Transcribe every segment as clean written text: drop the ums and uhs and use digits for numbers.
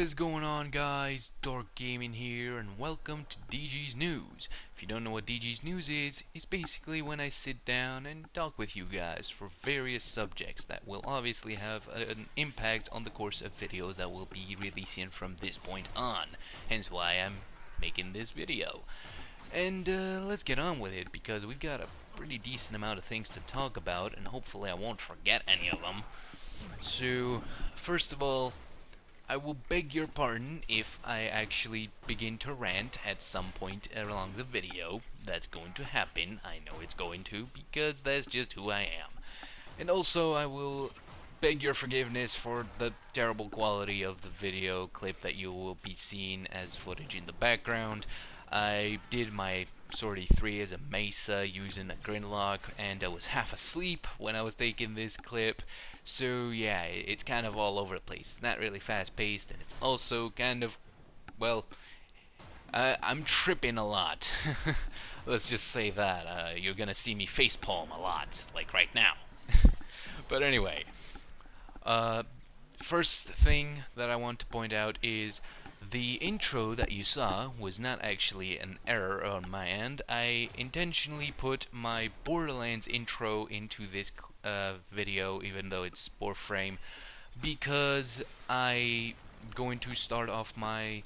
is going on, guys? Dark Gaming here, and welcome to DG's News. If you don't know what DG's News is, it's basically when I sit down and talk with you guys for various subjects that will obviously have an impact on the course of videos that will be releasing from this point on. Hence why I'm making this video. And let's get on with it, because we've got a pretty decent amount of things to talk about, and hopefully I won't forget any of them. So, first of all, I will beg your pardon if I actually begin to rant at some point along the video. That's going to happen. I know it's going to, because that's just who I am. And also, I will beg your forgiveness for the terrible quality of the video clip that you will be seeing as footage in the background. I did my Sortie 3 as a Mesa using a Grinlock, and I was half asleep when I was taking this clip. So yeah, it's kind of all over the place. It's not really fast paced, and it's also kind of, well, I'm tripping a lot. Let's just say that. You're gonna see me facepalm a lot, like right now. But anyway, first thing that I want to point out is the intro that you saw was not actually an error on my end. I intentionally put my Borderlands intro into this video, even though it's Warframe, because I'm going to start off my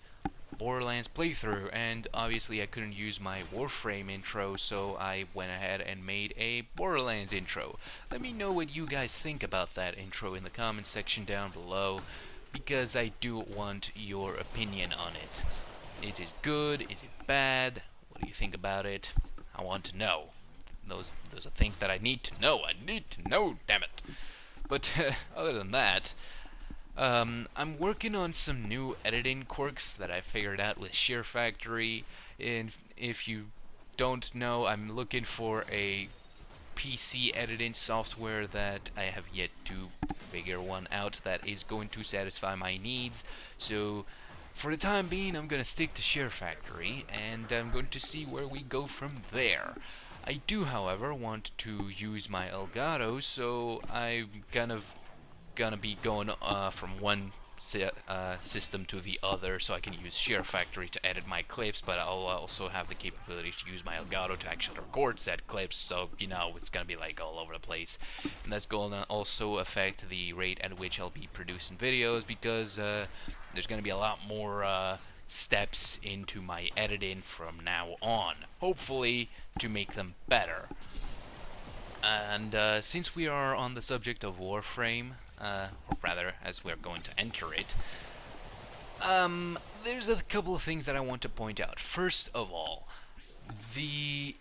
Borderlands playthrough, and obviously I couldn't use my Warframe intro, so I went ahead and made a Borderlands intro. Let me know what you guys think about that intro in the comments section down below, because I do want your opinion on it. Is it good? Is it bad? What do you think about it? I want to know. Those are things that I need to know. I need to know, damn it. But other than that, I'm working on some new editing quirks that I figured out with SHAREfactory. And if you don't know, I'm looking for a PC editing software that I have yet to figure one out that is going to satisfy my needs. So for the time being, I'm going to stick to SHAREfactory, and I'm going to see where we go from there. I do, however, want to use my Elgato, so I'm gonna be going from one system to the other, so I can use SHAREfactory to edit my clips, but I'll also have the capability to use my Elgato to actually record said clips, so you know, it's gonna be like all over the place. And that's gonna also affect the rate at which I'll be producing videos, because there's gonna be a lot more steps into my editing from now on, hopefully to make them better. And since we are on the subject of Warframe, or rather, as we're going to enter it, there's a couple of things that I want to point out. First of all, the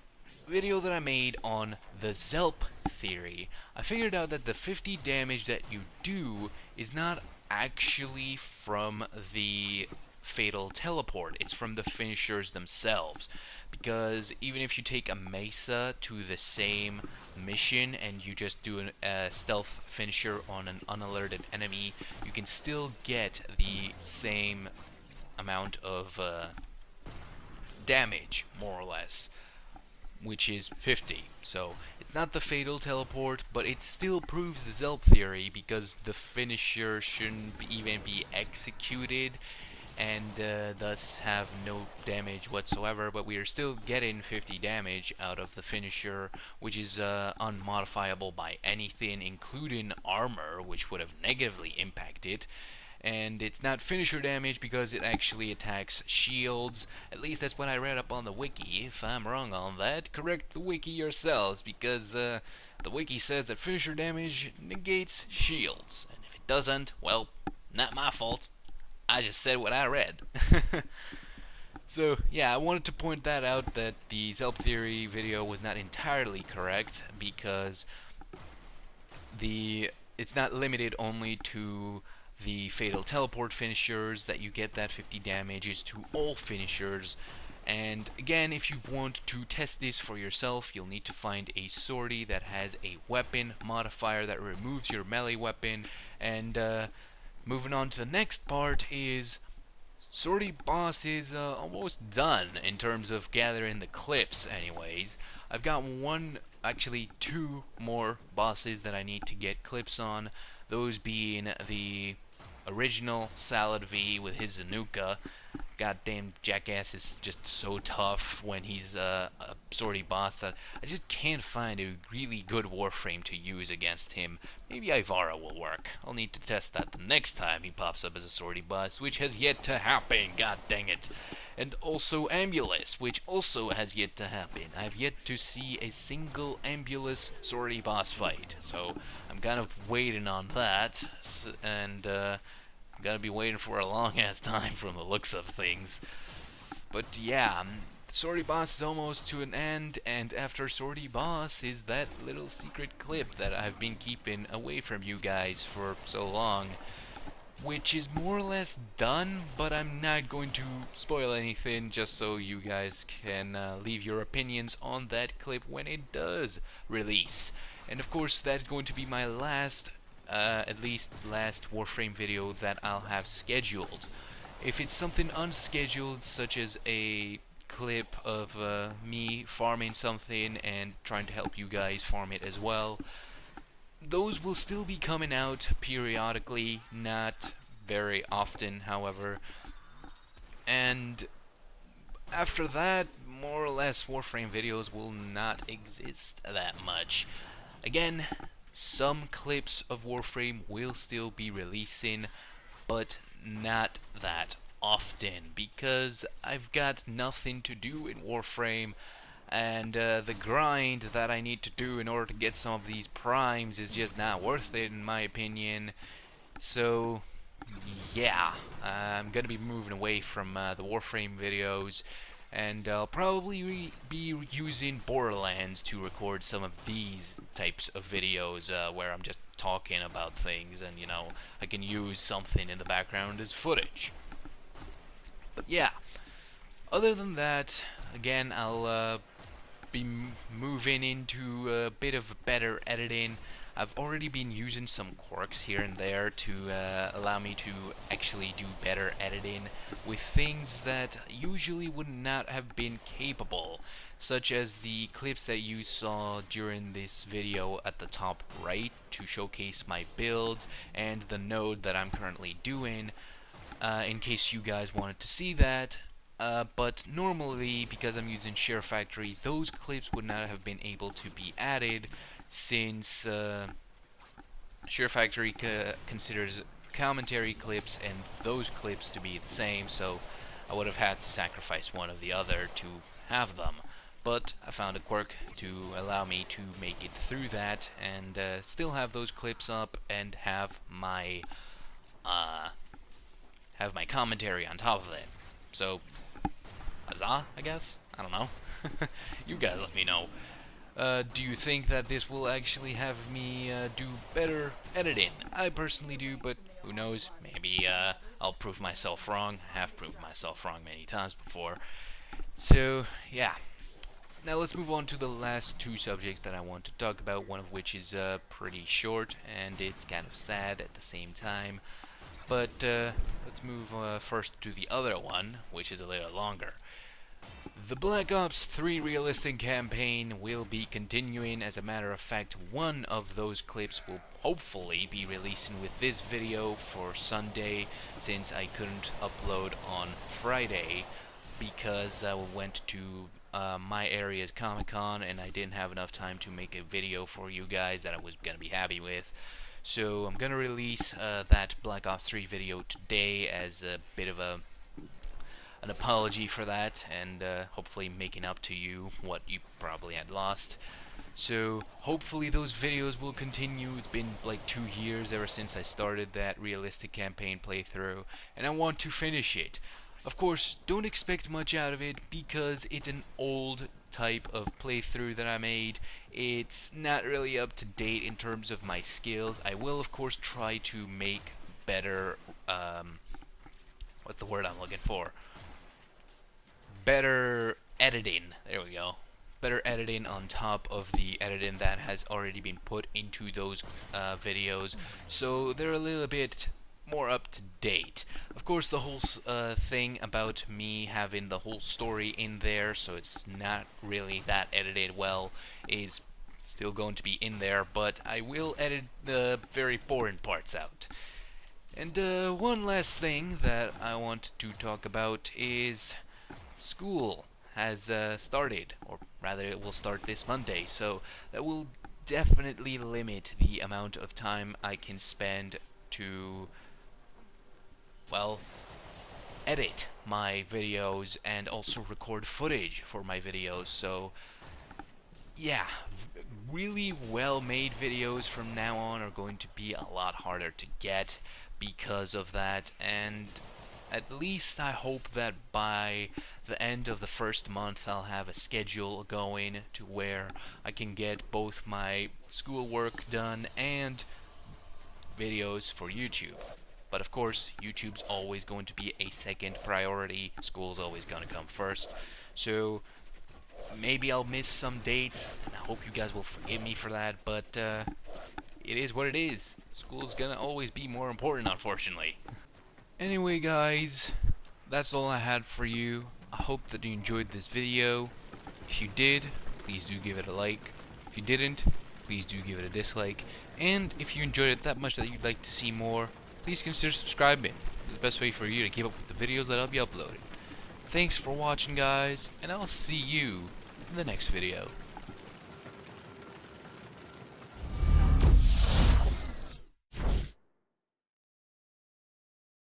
video that I made on the SHAREfactory theory, I figured out that the 50 damage that you do is not actually from the fatal teleport, it's from the finishers themselves. Because even if you take a Mesa to the same mission and you just do a stealth finisher on an unalerted enemy, you can still get the same amount of damage, more or less, which is 50. So it's not the fatal teleport, but it still proves the SHAREfactory theory, because the finisher shouldn't even be executed and thus have no damage whatsoever, but we are still getting 50 damage out of the finisher, which is unmodifiable by anything, including armor, which would have negatively impacted. And it's not finisher damage because it actually attacks shields. At least that's what I read up on the wiki. If I'm wrong on that, correct the wiki yourselves, because the wiki says that finisher damage negates shields, and if it doesn't, well, not my fault. I just said what I read. So yeah, I wanted to point that out, that the SHAREfactory theory video was not entirely correct, because it's not limited only to the fatal teleport finishers that you get that 50 damage, is to all finishers. And again, if you want to test this for yourself, you'll need to find a sortie that has a weapon modifier that removes your melee weapon. And moving on to the next part is sortie boss is almost done in terms of gathering the clips anyways. I've got actually two more bosses that I need to get clips on, those being the original Salad V with his Zanuka. Goddamn jackass is just so tough when he's a sortie boss that I just can't find a really good Warframe to use against him. Maybe Ivara will work. I'll need to test that the next time he pops up as a sortie boss, which has yet to happen, god dang it. And also Ambulus, which also has yet to happen. I've yet to see a single Ambulus sortie boss fight, so I'm kind of waiting on that, and gotta be waiting for a long ass time from the looks of things. But yeah, sortie boss is almost to an end, and after sortie boss is that little secret clip that I've been keeping away from you guys for so long, which is more or less done, but I'm not going to spoil anything just so you guys can leave your opinions on that clip when it does release. And of course that's going to be my last at least last Warframe video that I'll have scheduled. If it's something unscheduled, such as a clip of me farming something and trying to help you guys farm it as well, those will still be coming out periodically, not very often, however. And after that, more or less, Warframe videos will not exist that much. Again, some clips of Warframe will still be releasing, but not that often, because I've got nothing to do in Warframe, and the grind that I need to do in order to get some of these primes is just not worth it in my opinion. So yeah, I'm gonna be moving away from the Warframe videos, and I'll probably be using Borderlands to record some of these types of videos where I'm just talking about things, and you know, I can use something in the background as footage. But yeah, other than that, again, I'll be moving into a bit of better editing. I've already been using some quirks here and there to allow me to actually do better editing with things that usually would not have been capable, such as the clips that you saw during this video at the top right to showcase my builds and the node that I'm currently doing, in case you guys wanted to see that. But normally, because I'm using SHAREfactory, those clips would not have been able to be added, since SHAREfactory considers commentary clips and those clips to be the same, so I would have had to sacrifice one of the other to have them. But I found a quirk to allow me to make it through that and still have those clips up and have my commentary on top of it. So, huzzah, I guess? I don't know. You guys let me know. Do you think that this will actually have me do better editing? I personally do, but who knows? Maybe I'll prove myself wrong. I have proved myself wrong many times before. So, yeah. Now let's move on to the last two subjects that I want to talk about, one of which is pretty short, and it's kind of sad at the same time. But let's move first to the other one, which is a little longer. The Black Ops 3 realistic campaign will be continuing. As a matter of fact, one of those clips will hopefully be releasing with this video for Sunday, since I couldn't upload on Friday because I went to my area's Comic-Con and I didn't have enough time to make a video for you guys that I was gonna be happy with. So I'm gonna release that Black Ops 3 video today as a bit of an apology for that, and hopefully making up to you what you probably had lost. So hopefully those videos will continue. It's been like 2 years ever since I started that realistic campaign playthrough, and I want to finish it. Of course, don't expect much out of it because it's an old type of playthrough that I made. It's not really up to date in terms of my skills. I will of course try to make better, what's the word I'm looking for? Better editing, there we go. Better editing on top of the editing that has already been put into those videos, so they're a little bit more up to date. Of course, the whole thing about me having the whole story in there, so it's not really that edited well, is still going to be in there, but I will edit the very boring parts out. And one last thing that I want to talk about is school has started, or rather it will start this Monday, so that will definitely limit the amount of time I can spend to, well, edit my videos and also record footage for my videos. So yeah, really well made videos from now on are going to be a lot harder to get because of that, and at least I hope that by the end of the first month I'll have a schedule going to where I can get both my schoolwork done and videos for YouTube. But of course, YouTube's always going to be a second priority. School's always going to come first. So maybe I'll miss some dates, and I hope you guys will forgive me for that, but it is what it is. School's gonna always be more important, unfortunately. Anyway, guys, that's all I had for you. I hope that you enjoyed this video. If you did, please do give it a like. If you didn't, please do give it a dislike. And if you enjoyed it that much that you'd like to see more, please consider subscribing. It's the best way for you to keep up with the videos that I'll be uploading. Thanks for watching, guys, and I'll see you in the next video.